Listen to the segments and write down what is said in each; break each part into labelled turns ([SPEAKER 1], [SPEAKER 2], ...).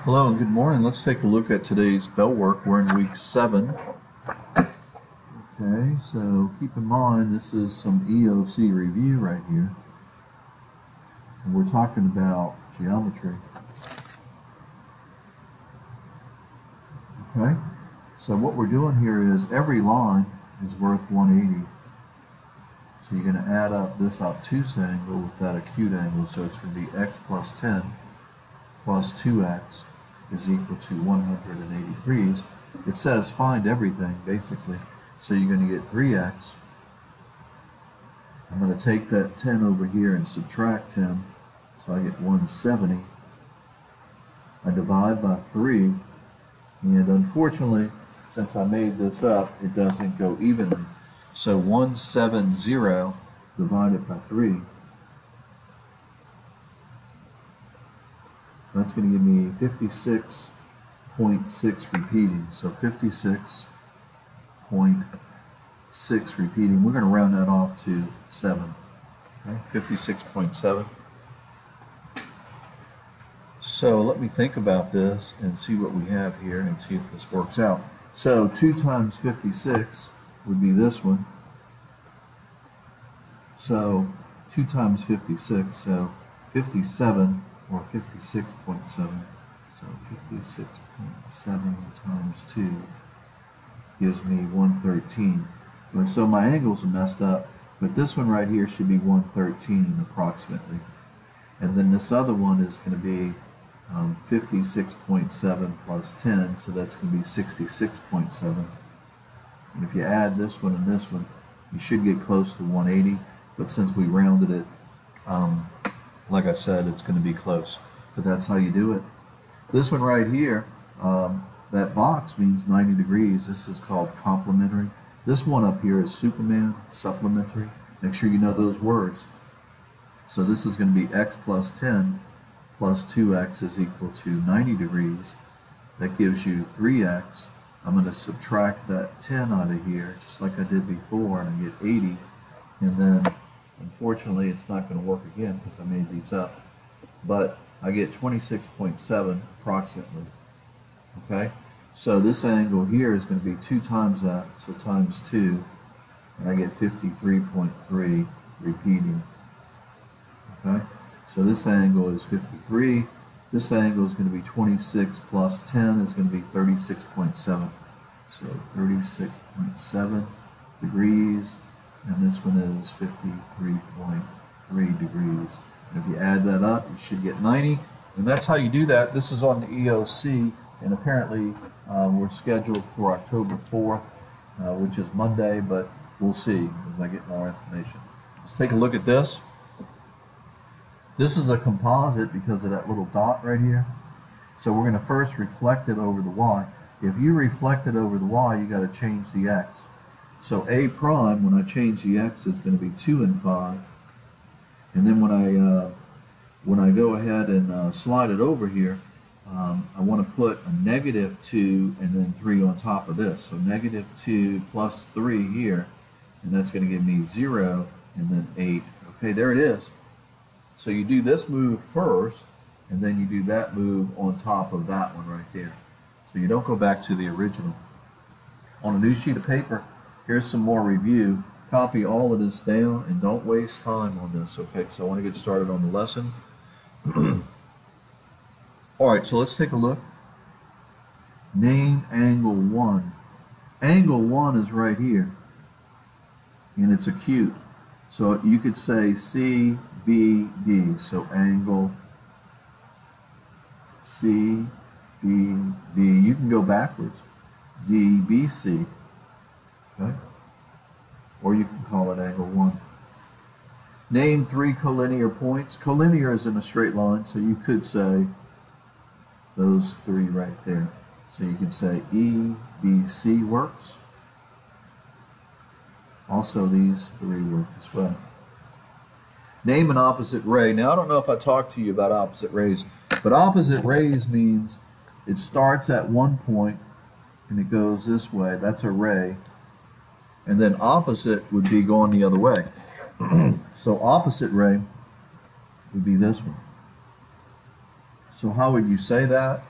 [SPEAKER 1] Hello and good morning. Let's take a look at today's bell work. We're in week 7. Okay, so keep in mind this is some EOC review right here. And we're talking about geometry. Okay, so what we're doing here is every line is worth 180. So you're going to add up this obtuse angle with that acute angle. So it's going to be x plus 10 plus 2x is equal to 180 degrees. It says find everything, basically. So you're going to get 3x. I'm going to take that 10 over here and subtract 10. So I get 170. I divide by 3. And unfortunately, since I made this up, it doesn't go evenly. So 170 divided by 3. That's going to give me 56.6 repeating. So 56.6 repeating. We're going to round that off to 7. Okay? 56.7. So let me think about this and see what we have here and see if this works out. So 2 times 56 would be this one. So 2 times 56, so 57. Or 56.7. So 56.7 times 2 gives me 113. And so my angles are messed up, but this one right here should be 113 approximately. And then this other one is going to be 56.7 plus 10, so that's going to be 66.7. And if you add this one and this one, you should get close to 180, but since we rounded it, like I said, it's going to be close, but that's how you do it. This one right here, that box means 90 degrees. This is called complementary. This one up here is Superman, supplementary. Make sure you know those words. So this is going to be x plus 10 plus 2x is equal to 90 degrees. That gives you 3x. I'm going to subtract that 10 out of here, just like I did before, and I get 80. And then unfortunately, it's not going to work again because I made these up. But I get 26.7 approximately. Okay? So this angle here is going to be 2 times that, so times 2. And I get 53.3 repeating. Okay? So this angle is 53. This angle is going to be 26 plus 10 is going to be 36.7. So 36.7 degrees. And this one is 53.3 degrees. And if you add that up, you should get 90. And that's how you do that. This is on the EOC, and apparently we're scheduled for October 4th, which is Monday, but we'll see as I get more information. Let's take a look at this. This is a composite because of that little dot right here. So we're going to first reflect it over the Y. If you reflect it over the Y, you got to change the X. So A prime, when I change the X, is going to be 2 and 5. And then when I go ahead and slide it over here, I want to put a negative 2 and then 3 on top of this. So negative 2 plus 3 here, and that's going to give me 0 and then 8. Okay, there it is. So you do this move first, and then you do that move on top of that one right there. So you don't go back to the original. On a new sheet of paper, here's some more review. Copy all of this down and don't waste time on this, okay? So I want to get started on the lesson. Alright, so let's take a look. Name angle 1. Angle 1 is right here, and it's acute. So you could say CBD, so angle CBD. You can go backwards. DBC. Okay? Or you can call it angle 1. Name 3 collinear points. Collinear is in a straight line, so you could say those 3 right there. So you could say EBC works. Also, these 3 work as well. Name an opposite ray. Now, I don't know if I talked to you about opposite rays, but opposite rays means it starts at one point and it goes this way. That's a ray. And then opposite would be going the other way. So opposite ray would be this one. So how would you say that?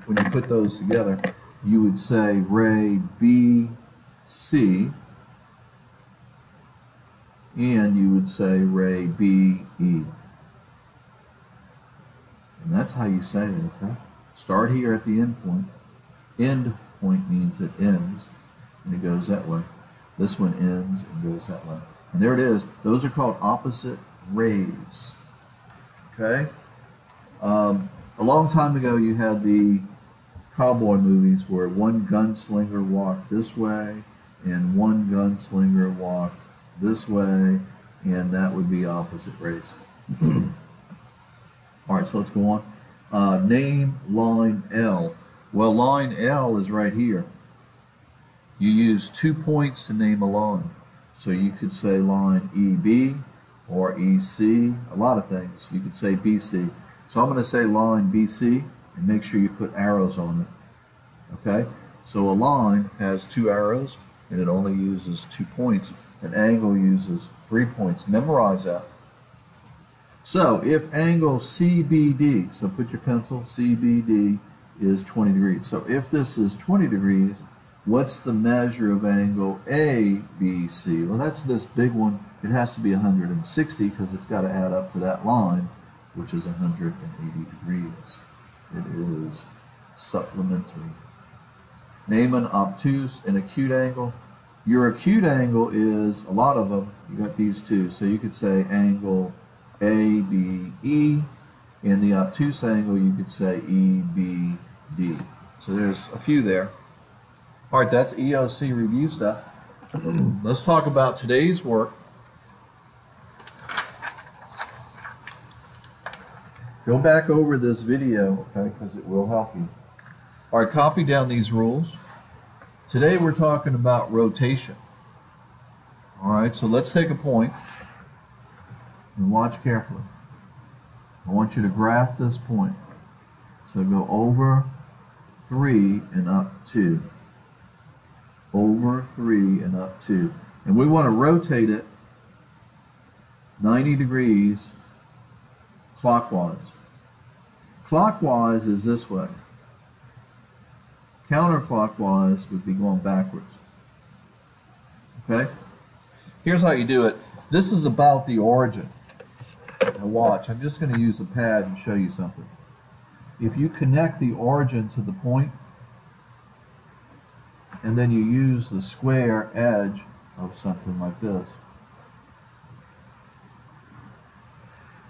[SPEAKER 1] when you put those together, you would say ray BC, and you would say ray BE. And that's how you say it, okay? Start here at the end point. End point means it ends, and it goes that way. This one ends and goes that way. And there it is. Those are called opposite rays. Okay? A long time ago, you had the cowboy movies where one gunslinger walked this way and one gunslinger walked this way, and that would be opposite rays. All right, so let's go on. Name line L. Well, line L is right here. You use 2 points to name a line. So you could say line EB or EC, a lot of things. You could say BC. So I'm going to say line BC, and make sure you put arrows on it. Okay? So a line has 2 arrows, and it only uses 2 points. An angle uses 3 points. Memorize that. So if angle CBD, so put your pencil, CBD is 20 degrees. So if this is 20 degrees, what's the measure of angle ABC? Well, that's this big one. It has to be 160 because it's got to add up to that line, which is 180 degrees. It is supplementary. Name an obtuse and acute angle. Your acute angle is, a lot of them, you got these two. So you could say angle ABE, and the obtuse angle you could say EBD. So there's a few there. All right, that's EOC review stuff. Let's talk about today's work. Go back over this video, okay, because it will help you. All right, copy down these rules. Today we're talking about rotation. All right, so let's take a point and watch carefully. I want you to graph this point. So go over 3 and up 2. Over 3 and up 2. And we want to rotate it 90 degrees clockwise. Clockwise is this way. Counterclockwise would be going backwards. Okay? Here's how you do it. This is about the origin. Now watch, I'm just going to use a pad and show you something. If you connect the origin to the point, and then you use the square edge of something like this,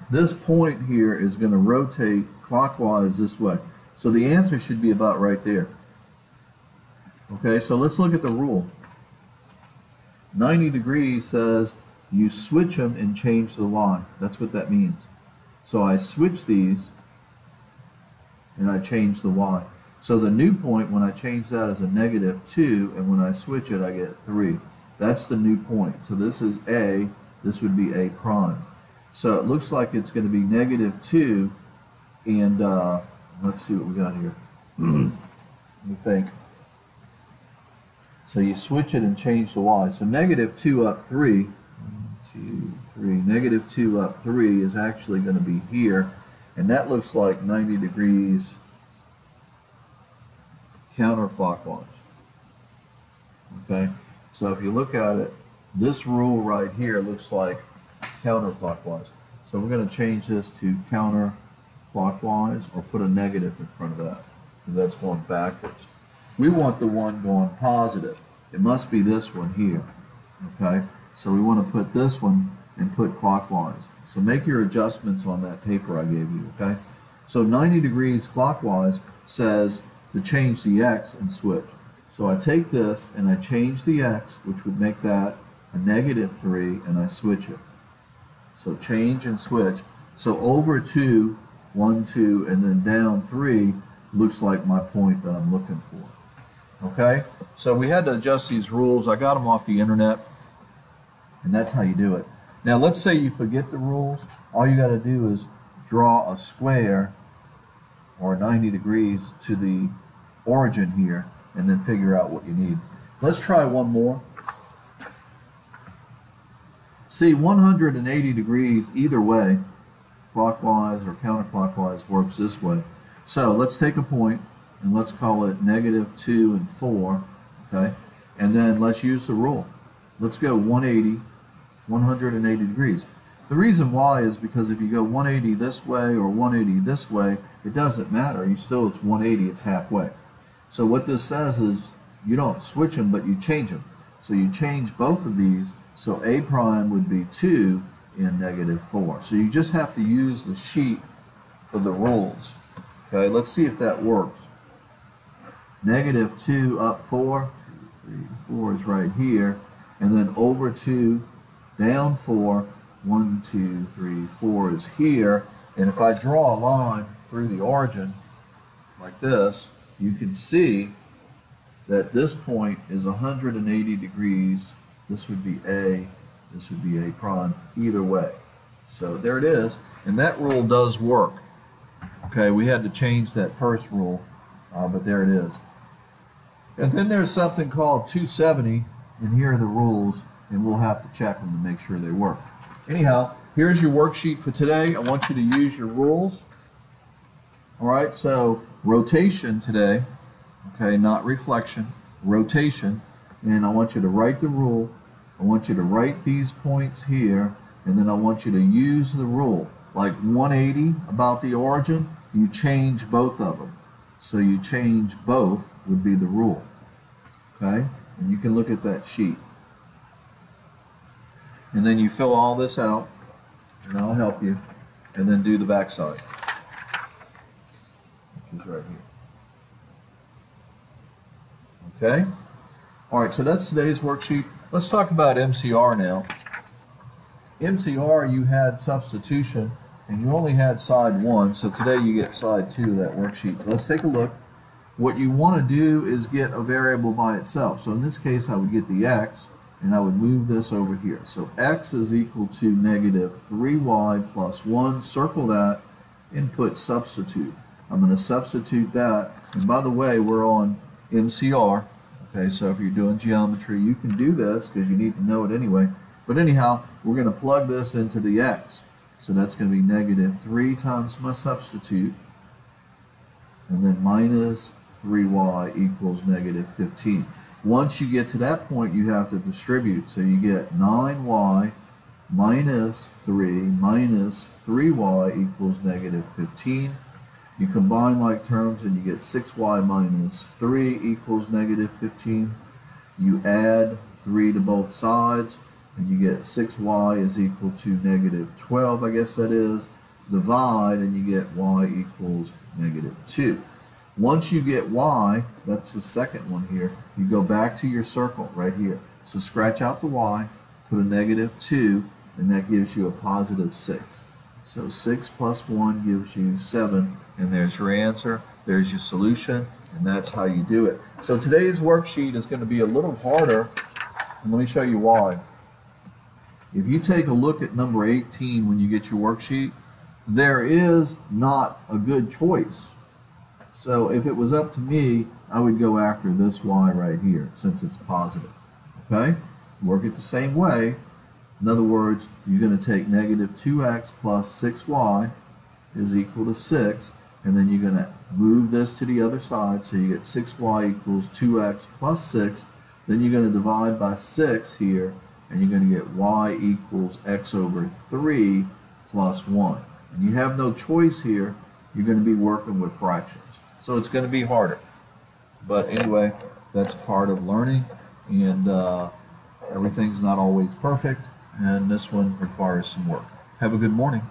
[SPEAKER 1] this point here is going to rotate clockwise this way. So the answer should be about right there. Okay, so let's look at the rule. 90 degrees says you switch them and change the Y. That's what that means. So I switch these and I change the Y. So the new point, when I change that, is a -2, and when I switch it, I get 3. That's the new point. So this is A, this would be A prime. So it looks like it's going to be -2, and let's see what we got here. Let me think. So you switch it and change the Y. So -2 up 3, 1, 2, 3, -2 up 3 is actually going to be here, and that looks like 90 degrees counterclockwise. Okay, so if you look at it, this rule right here looks like counterclockwise. So we're going to change this to counterclockwise, or put a negative in front of that, because that's going backwards. We want the one going positive. It must be this one here. Okay, so we want to put this one and put clockwise. So make your adjustments on that paper I gave you. Okay, so 90 degrees clockwise says to change the X and switch. So I take this and I change the X, which would make that a -3, and I switch it. So change and switch. So over 2, 1, 2, and then down 3 looks like my point that I'm looking for. Okay, so we had to adjust these rules. I got them off the internet, and that's how you do it. Now let's say you forget the rules. All you got to do is draw a square or 90 degrees to the origin here, and then figure out what you need. Let's try one more. See, 180 degrees either way, clockwise or counterclockwise, works this way. So let's take a point and let's call it -2 and 4, okay? And then let's use the rule. Let's go 180 degrees. The reason why is because if you go 180 this way or 180 this way, it doesn't matter. It's 180, it's halfway. So what this says is you don't switch them, but you change them. So you change both of these, so A prime would be 2 in -4. So you just have to use the sheet for the rules. Okay, let's see if that works. -2 up 4, 4 is right here, and then over 2, down 4, 1, 2, 3, 4 is here, and if I draw a line through the origin like this, you can see that this point is 180 degrees. This would be A, this would be A prime, either way. So there it is, and that rule does work. Okay, we had to change that first rule, but there it is. And then there's something called 270, and here are the rules, and we'll have to check them to make sure they work. Anyhow, here's your worksheet for today. I want you to use your rules. All right, so rotation today, okay, not reflection, rotation, and I want you to write the rule. I want you to write these points here, and then I want you to use the rule. Like 180 about the origin, you change both of them. So you change both would be the rule. Okay? And you can look at that sheet. And then you fill all this out, and I'll help you, and then do the backside, which is right here. Okay? All right, so that's today's worksheet. Let's talk about MCR now. MCR, you had substitution, and you only had side 1, so today you get side 2 of that worksheet. So let's take a look. What you want to do is get a variable by itself. So in this case, I would get the x, and I would move this over here. So x is equal to -3y plus 1. Circle that and put substitute. I'm going to substitute that. And by the way, we're on MCR. Okay, so if you're doing geometry, you can do this because you need to know it anyway. But anyhow, we're going to plug this into the x. So that's going to be -3 times my substitute, and then minus 3y equals -15. Once you get to that point, you have to distribute. So you get 9y minus 3 minus 3y equals -15. You combine like terms and you get 6y minus 3 equals -15. You add 3 to both sides and you get 6y is equal to -12, I guess that is. Divide and you get y equals -2. Once you get y, that's the second one here, you go back to your circle right here. So scratch out the y, put a -2, and that gives you a +6. So 6 plus 1 gives you 7, and there's your answer, there's your solution, and that's how you do it. So today's worksheet is going to be a little harder, and let me show you why. If you take a look at number 18 when you get your worksheet, there is not a good choice. So if it was up to me, I would go after this y right here, since it's positive. Okay? Work it the same way. In other words, you're going to take -2x plus 6y is equal to 6, and then you're going to move this to the other side, so you get 6y equals 2x plus 6. Then you're going to divide by 6 here, and you're going to get y equals x over 3 plus 1. And you have no choice here. You're going to be working with fractions. So it's going to be harder. But anyway, that's part of learning, and everything's not always perfect, and this one requires some work. Have a good morning.